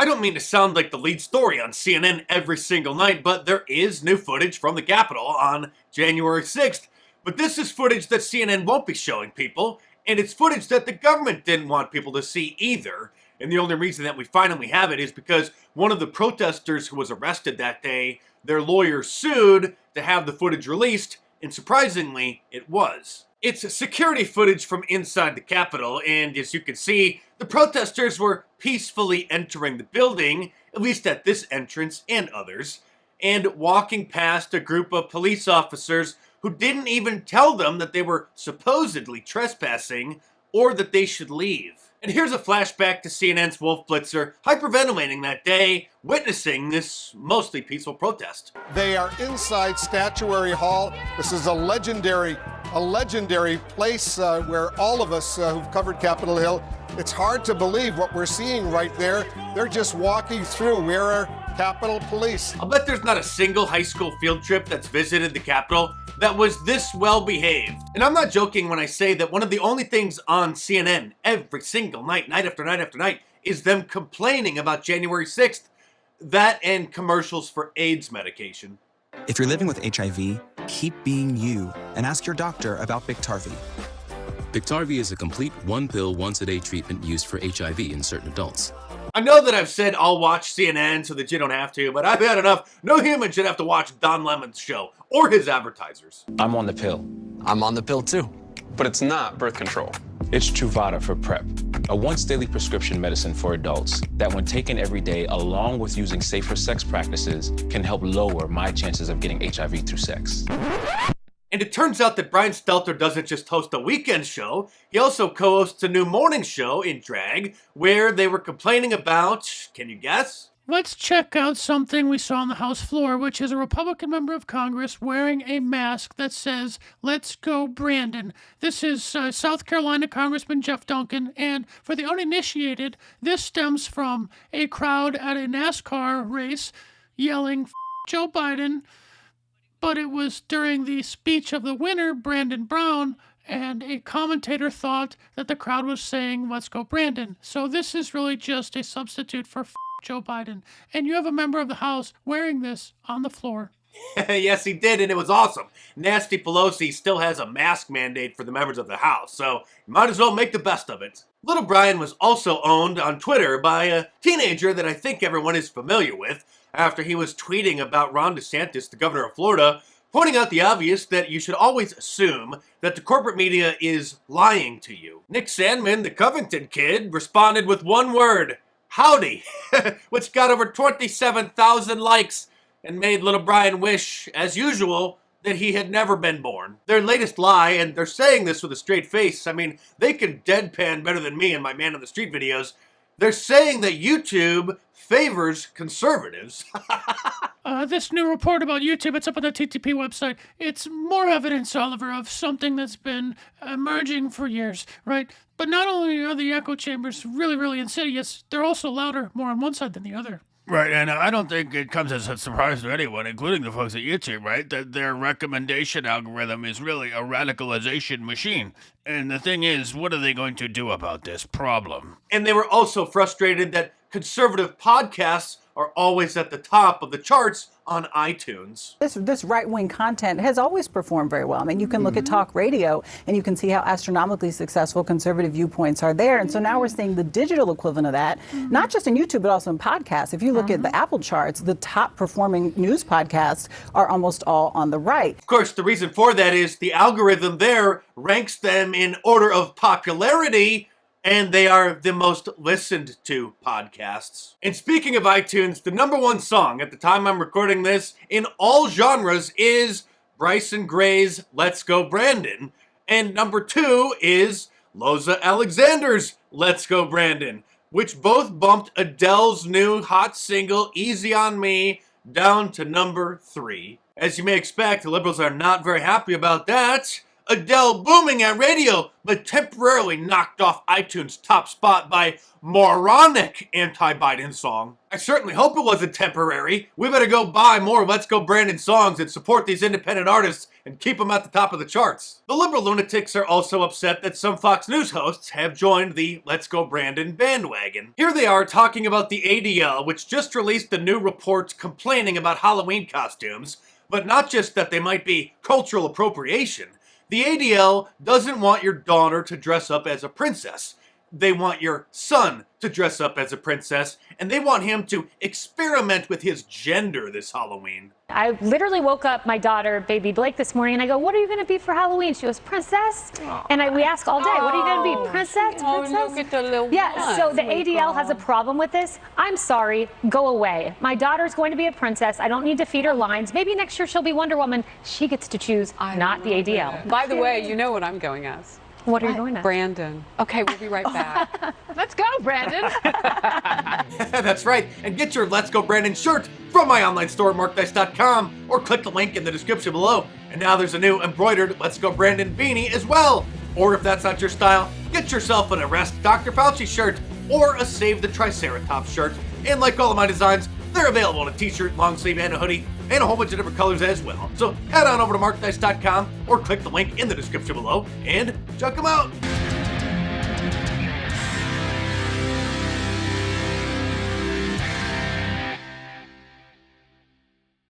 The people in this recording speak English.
I don't mean to sound like the lead story on CNN every single night, but there is new footage from the Capitol on January 6th. But this is footage that CNN won't be showing people, and it's footage that the government didn't want people to see either. And the only reason that we finally have it is because one of the protesters who was arrested that day, their lawyer sued to have the footage released, and surprisingly, it was. It's security footage from inside the Capitol, and as you can see, the protesters were peacefully entering the building, at least at this entrance and others, and walking past a group of police officers who didn't even tell them that they were supposedly trespassing or that they should leave. And here's a flashback to CNN's Wolf Blitzer hyperventilating that day, witnessing this mostly peaceful protest. They are inside Statuary Hall. This is a legendary place where all of us who've covered Capitol Hill, it's hard to believe what we're seeing right there. They're just walking through. Where are Capitol Police? I'll bet there's not a single high school field trip that's visited the Capitol that was this well behaved. And I'm not joking when I say that one of the only things on CNN every single night, night after night after night, is them complaining about January 6th, that and commercials for AIDS medication. If you're living with HIV, keep being you and ask your doctor about Biktarvy. Biktarvy is a complete one-pill, once-a-day treatment used for HIV in certain adults. I know that I've said I'll watch CNN so that you don't have to, but I've had enough. No human should have to watch Don Lemon's show or his advertisers. I'm on the pill. I'm on the pill too. But it's not birth control. It's Truvada for PrEP, a once-daily prescription medicine for adults that when taken every day along with using safer sex practices can help lower my chances of getting HIV through sex. And it turns out that Brian Stelter doesn't just host a weekend show, he also co-hosts a new morning show in drag where they were complaining about, can you guess? Let's check out something we saw on the House floor, which is a Republican member of Congress wearing a mask that says, "Let's go Brandon." This is South Carolina Congressman Jeff Duncan, and for the uninitiated, this stems from a crowd at a NASCAR race yelling, "F Joe Biden," but it was during the speech of the winner, Brandon Brown, and a commentator thought that the crowd was saying, "Let's go Brandon." So this is really just a substitute for F Joe Biden. And you have a member of the House wearing this on the floor. Yes, he did, and it was awesome. Nasty Pelosi still has a mask mandate for the members of the House, so you might as well make the best of it. Little Brian was also owned on Twitter by a teenager that I think everyone is familiar with after he was tweeting about Ron DeSantis, the governor of Florida, pointing out the obvious that you should always assume that the corporate media is lying to you. Nick Sandman, the Covington kid, responded with one word, "Howdy," which got over 27,000 likes and made little Brian wish, as usual, that he had never been born. Their latest lie, and they're saying this with a straight face, I mean, they can deadpan better than me in my Man on the Street videos, they're saying that YouTube favors conservatives. This new report about YouTube, it's up on the TTP website. It's more evidence, Oliver, of something that's been emerging for years, right? But not only are the echo chambers really, really insidious, they're also louder, more on one side than the other. Right, and I don't think it comes as a surprise to anyone, including the folks at YouTube, right, that their recommendation algorithm is really a radicalization machine. And the thing is, what are they going to do about this problem? And they were also frustrated that conservative podcasts are always at the top of the charts on iTunes. This right-wing content has always performed very well. I mean, you can look at talk radio and you can see how astronomically successful conservative viewpoints are there. And so now we're seeing the digital equivalent of that, not just in YouTube, but also in podcasts. If you look at the Apple charts, the top performing news podcasts are almost all on the right. Of course, the reason for that is the algorithm there ranks them in order of popularity, and they are the most listened to podcasts. And speaking of iTunes, the #1 song at the time I'm recording this in all genres is Bryson Gray's Let's Go Brandon. And #2 is Loza Alexander's Let's Go Brandon, which both bumped Adele's new hot single Easy on Me down to #3. As you may expect, the liberals are not very happy about that. Adele booming at radio, but temporarily knocked off iTunes' top spot by moronic anti-Biden song. I certainly hope it wasn't temporary. We better go buy more Let's Go Brandon songs and support these independent artists and keep them at the top of the charts. The liberal lunatics are also upset that some Fox News hosts have joined the Let's Go Brandon bandwagon. Here they are talking about the ADL, which just released the new report complaining about Halloween costumes, but not just that they might be cultural appropriation. The ADL doesn't want your daughter to dress up as a princess. They want your son to dress up as a princess, and they want him to experiment with his gender this Halloween. I literally woke up my daughter, baby Blake, this morning, and I go, "What are you going to be for Halloween?" She goes, "Princess." And we ask all day, "What are you going to be? Princess? Oh, Princess?" look at the little Yeah, so the one. ADL has a problem with this. I'm sorry, go away. My daughter's going to be a princess. I don't need to feed her lines. Maybe next year she'll be Wonder Woman. She gets to choose, not the ADL. By the way, you know what I'm going as? What are you going as? Brandon. Okay, we'll be right back. Let's go, Brandon. That's right, and get your Let's Go Brandon shirt from my online store at markdice.com or click the link in the description below. And now there's a new embroidered Let's Go Brandon beanie as well. Or if that's not your style, get yourself an Arrest Dr. Fauci shirt or a Save the Triceratops shirt. And like all of my designs, they're available in a t-shirt, long sleeve, and a hoodie, and a whole bunch of different colors as well. So head on over to markdice.com or click the link in the description below and check them out.